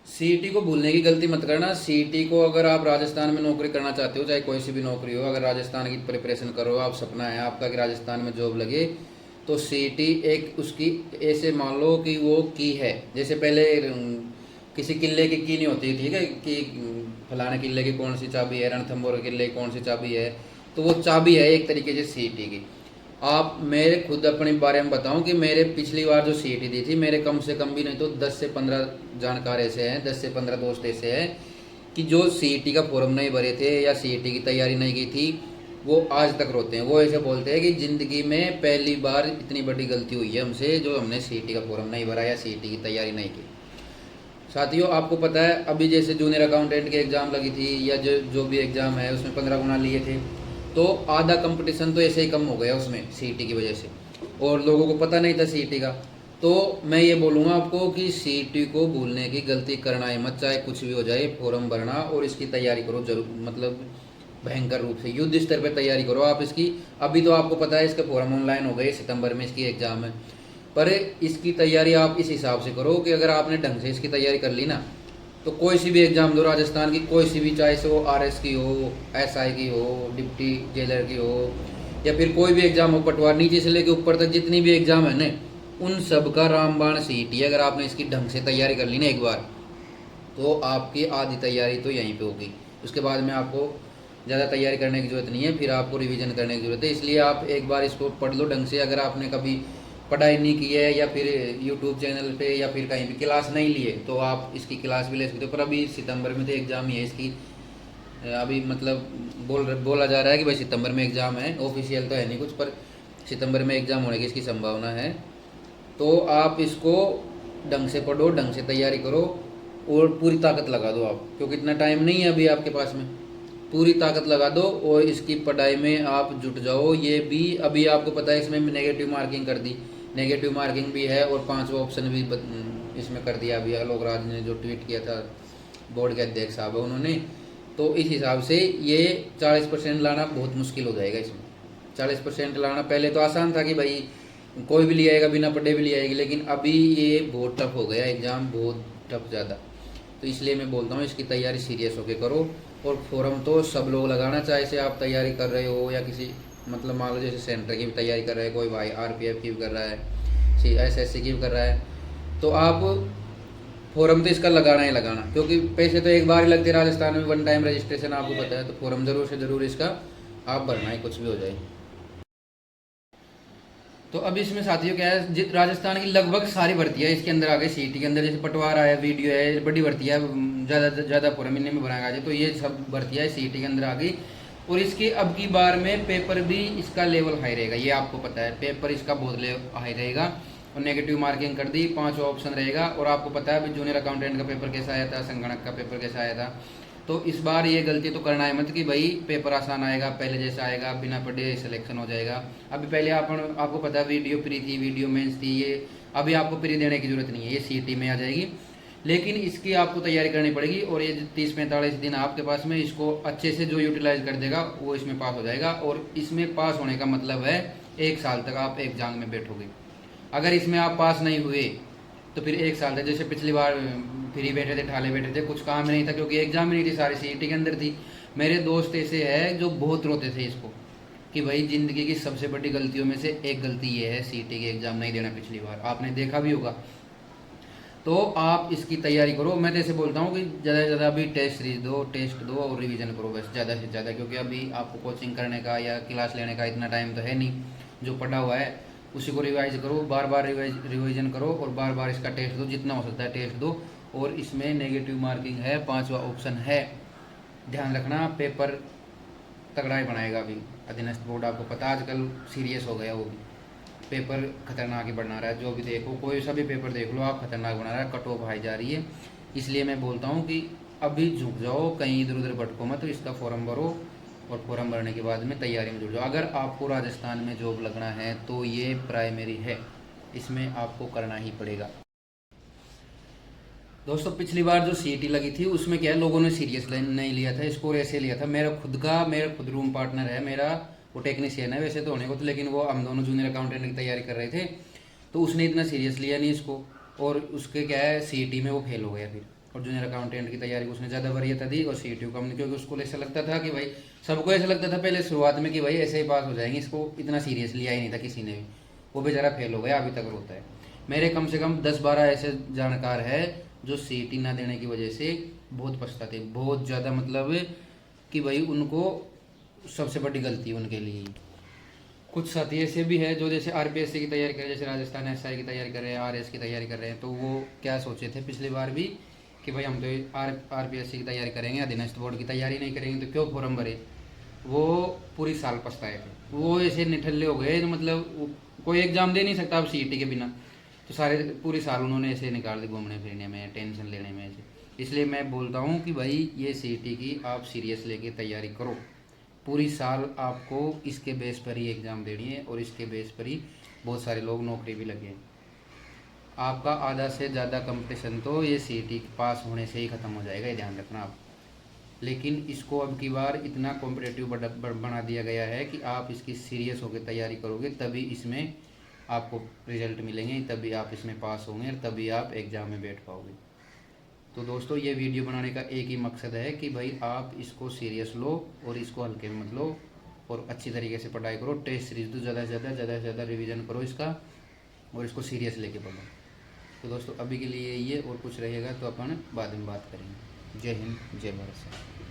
CET को भूलने की गलती मत करना। सीईटी को अगर आप राजस्थान में नौकरी करना चाहते हो, चाहे कोई सी भी नौकरी हो, अगर राजस्थान की प्रिपरेशन करो, आप सपना है आपका कि राजस्थान में जॉब लगे, तो सीईटी एक उसकी ऐसे मान लो कि वो की है। जैसे पहले किसी किले की नहीं होती, ठीक है, कि फलाने किले की कौन सी चाबी है, रणथंभौर किले की कौन सी चाबी है, तो वो चाबी है एक तरीके से सीईटी की। आप मेरे खुद अपने बारे में बताऊं कि मेरे पिछली बार जो सीईटी दी थी, मेरे कम से कम भी नहीं तो 10 से 15 जानकार ऐसे हैं, 10 से 15 दोस्त ऐसे हैं कि जो सीईटी का फॉर्म नहीं भरे थे या सीईटी की तैयारी नहीं की थी, वो आज तक रोते हैं। वो ऐसे बोलते हैं कि ज़िंदगी में पहली बार इतनी बड़ी गलती हुई है हमसे, जो हमने सीईटी का फॉर्म नहीं भरा या सीईटी की तैयारी नहीं की। साथियों, आपको पता है अभी जैसे जूनियर अकाउंटेंट की एग्ज़ाम लगी थी या जो जो भी एग्ज़ाम है उसमें 15 गुना लिए थे, तो आधा कंपटीशन तो ऐसे ही कम हो गया उसमें सीईटी की वजह से, और लोगों को पता नहीं था सीईटी का। तो मैं ये बोलूँगा आपको कि सीईटी को भूलने की गलती करना ही मत, चाहे कुछ भी हो जाए। फॉर्म भरना और इसकी तैयारी करो जरूर, मतलब भयंकर रूप से युद्ध स्तर पर तैयारी करो आप इसकी। अभी तो आपको पता है इसके फॉर्म ऑनलाइन हो गए, सितंबर में इसकी एग्ज़ाम है, पर इसकी तैयारी आप इस हिसाब से करो कि अगर आपने ढंग से इसकी तैयारी कर ली ना, तो कोई सी भी एग्ज़ाम दो राजस्थान की, कोई सी भी, चाहे से वो आरएस की हो, एसआई की हो, डिप्टी जेलर की हो, या फिर कोई भी एग्ज़ाम हो, पटवार नीचे से लेके ऊपर तक जितनी भी एग्ज़ाम है ना, उन सब का रामबाण सीईटी। अगर आपने इसकी ढंग से तैयारी कर ली ना एक बार, तो आपकी आधी तैयारी तो यहीं पे होगी। उसके बाद में आपको ज़्यादा तैयारी करने की ज़रूरत नहीं है, फिर आपको रिवीजन करने की ज़रूरत है। इसलिए आप एक बार इसको पढ़ लो ढंग से। अगर आपने कभी पढ़ाई नहीं की है या फिर यूट्यूब चैनल पे या फिर कहीं भी क्लास नहीं ली है, तो आप इसकी क्लास भी ले सकते हो। पर अभी सितंबर में तो एग्ज़ाम ही है इसकी, अभी मतलब बोला जा रहा है कि भाई सितंबर में एग्ज़ाम है, ऑफिशियल तो है नहीं कुछ, पर सितंबर में एग्ज़ाम होने की इसकी संभावना है। तो आप इसको ढंग से पढ़ो, ढंग से तैयारी करो और पूरी ताकत लगा दो आप, क्योंकि इतना टाइम नहीं है अभी आपके पास में। पूरी ताकत लगा दो और इसकी पढ़ाई में आप जुट जाओ। ये भी अभी आपको पता है इसमें नेगेटिव मार्किंग कर दी, नेगेटिव मार्किंग भी है और पांचवा ऑप्शन भी इसमें कर दिया अभी आलोक राज ने जो ट्वीट किया था, बोर्ड के अध्यक्ष साहब है उन्होंने। तो इस हिसाब से ये 40% लाना बहुत मुश्किल हो जाएगा इसमें। 40% लाना पहले तो आसान था कि भाई कोई भी ले आएगा, बिना पढ़े भी ले आएगी, लेकिन अभी ये बहुत टफ हो गया एग्ज़ाम, बहुत टफ ज़्यादा। तो इसलिए मैं बोलता हूँ इसकी तैयारी सीरियस होकर करो। और फॉर्म तो सब लोग लगाना, चाहे से आप तैयारी कर रहे हो या किसी, मतलब मान लो जैसे सेंटर की भी तैयारी कर रहे हैं कोई भाई, आरपीएफ की भी कर रहा है, एसएससी की भी कर रहा है, तो आप फॉर्म तो इसका लगाना ही लगाना, क्योंकि पैसे तो एक बार ही लगते हैं राजस्थान में, वन टाइम रजिस्ट्रेशन आपको पता है। तो फॉर्म ज़रूर से ज़रूर इसका आप भरना ही, कुछ भी हो जाए। तो अब इसमें साथियों क्या है, राजस्थान की लगभग सारी भर्तियां इसके अंदर आ गई सीईटी के अंदर। जैसे पटवार आया, वीडियो है, बड़ी भर्ती है, ज़्यादा ज़्यादा पूरा महीने में भरा जाए, तो ये सब भर्तियां सीईटी के अंदर आ गई। और इसके अब की बार में पेपर भी इसका लेवल हाई रहेगा, ये आपको पता है, पेपर इसका बहुत हाई रहेगा। और नेगेटिव मार्किंग कर दी, 5 ऑप्शन रहेगा। और आपको पता है अभी जूनियर अकाउंटेंट का पेपर कैसा आया था, संगणक का पेपर कैसा आया था। तो इस बार ये गलती तो करना है मत कि भाई पेपर आसान आएगा, पहले जैसा आएगा, बिना पढ़े सिलेक्शन हो जाएगा। अभी पहले आपको पता है वीडियो प्री थी, वीडियो मेंस थी, ये अभी आपको प्री देने की जरूरत नहीं है, ये सीईटी में आ जाएगी। लेकिन इसकी आपको तैयारी करनी पड़ेगी और ये 30-45 दिन आपके पास में, इसको अच्छे से जो यूटिलाइज कर देगा वो इसमें पास हो जाएगा। और इसमें पास होने का मतलब है 1 साल तक आप एग्जाम में बैठोगे। अगर इसमें आप पास नहीं हुए तो फिर 1 साल तक, जैसे पिछली बार फ्री बैठे थे, ठाले बैठे थे, कुछ काम नहीं था क्योंकि एग्जाम ही नहीं थी, सारी सीईटी के अंदर थी। मेरे दोस्त ऐसे हैं जो बहुत रोते थे इसको कि भाई ज़िंदगी की सबसे बड़ी गलतियों में से एक गलती ये है सीईटी के एग्ज़ाम नहीं देना, पिछली बार आपने देखा भी होगा। तो आप इसकी तैयारी करो। मैं तो ऐसे बोलता हूँ कि ज़्यादा से ज़्यादा अभी टेस्ट सीरीज दो, टेस्ट दो और रिवीजन करो बस, ज़्यादा से ज़्यादा, क्योंकि अभी आपको कोचिंग करने का या क्लास लेने का इतना टाइम तो है नहीं। जो पढ़ा हुआ है उसी को रिवाइज करो, बार बार रिवीजन करो और बार बार इसका टेस्ट दो, जितना हो सकता है टेस्ट दो। और इसमें नेगेटिव मार्किंग है, 5वां ऑप्शन है, ध्यान रखना। पेपर तगड़ा ही बनाएगा अभी अधीनस्थ बोर्ड, आपको पता आजकल सीरियस हो गया वो भी, पेपर खतरनाक ही बना रहा है। जो भी देखो, कोई सा भी पेपर देख लो आप, खतरनाक बना रहा है, कट ऑफ हाई जा रही है। इसलिए मैं बोलता हूँ कि अभी झुक जाओ, कहीं इधर उधर भटको मत, तो इसका फॉर्म भरो और फॉर्म भरने के बाद में तैयारी में जुट जाओ। अगर आपको राजस्थान में जॉब लगना है तो ये प्राइमरी है, इसमें आपको करना ही पड़ेगा। दोस्तों, पिछली बार जो सीईटी लगी थी उसमें क्या है, लोगों ने सीरियस नहीं लिया था, स्कोर ऐसे लिया था। मेरा खुद रूम पार्टनर है मेरा, वो टेक्नीशियन है वैसे तो होने को तो, लेकिन वो हम दोनों जूनियर अकाउंटेंट की तैयारी कर रहे थे, तो उसने इतना सीरियस लिया नहीं इसको। और उसके क्या है, सीईटी में वो फेल हो गया फिर। और जूनियर अकाउंटेंट की तैयारी को उसने ज़्यादा वरीयता दी और सीईटी को कम, क्योंकि उसको ऐसा लगता था कि भाई, सबको ऐसा लगता था पहले शुरुआत में कि भाई ऐसे ही पास हो जाएंगे, इसको इतना सीरियस लिया ही नहीं था किसी ने भी, वो बेचारा फेल हो गया, अभी तक रोता है। मेरे कम से कम 10-12 ऐसे जानकार है जो सीईटी ना देने की वजह से बहुत पछताते, बहुत ज़्यादा, मतलब कि भाई उनको सबसे बड़ी गलती उनके लिए। कुछ साथी ऐसे भी है जो जैसे आरपीएससी की तैयारी कर रहे हैं, जैसे राजस्थान एसआई की तैयारी कर रहे हैं, आरएस की तैयारी कर रहे हैं, तो वो क्या सोचे थे पिछली बार भी कि भाई हम तो आरपीएससी की तैयारी करेंगे, अधीनस्थ बोर्ड की तैयारी नहीं करेंगे, तो क्यों फॉर्म भरे। वो पूरी साल पछताए थे, वो ऐसे निठल्ले हो गए, तो मतलब कोई एग्ज़ाम दे नहीं सकता अब सीईटी के बिना, तो सारे पूरी साल उन्होंने ऐसे निकाल दी घूमने फिरने में, टेंशन लेने में ऐसे। इसलिए मैं बोलता हूँ कि भाई ये सीईटी की आप सीरियस लेके तैयारी करो, पूरी साल आपको इसके बेस पर ही एग्ज़ाम देनी है और इसके बेस पर ही बहुत सारे लोग नौकरी भी लगे हैं। आपका आधा से ज़्यादा कंपटीशन तो ये सीईटी पास होने से ही ख़त्म हो जाएगा, ये ध्यान रखना आप। लेकिन इसको अब की बार इतना कॉम्पिटेटिव बना दिया गया है कि आप इसकी सीरियस होकर तैयारी करोगे तभी इसमें आपको रिजल्ट मिलेंगे, तभी आप इसमें पास होंगे और तभी आप एग्ज़ाम में बैठ पाओगे। तो दोस्तों, ये वीडियो बनाने का एक ही मकसद है कि भाई आप इसको सीरियस लो और इसको हल्के में मत लो और अच्छी तरीके से पढ़ाई करो। टेस्ट सीरीज तो ज़्यादा रिवीजन करो इसका और इसको सीरियस लेके पढ़ो। तो दोस्तों, अभी के लिए ये, और कुछ रहेगा तो अपन बाद में बात करेंगे। जय हिंद, जय भारत।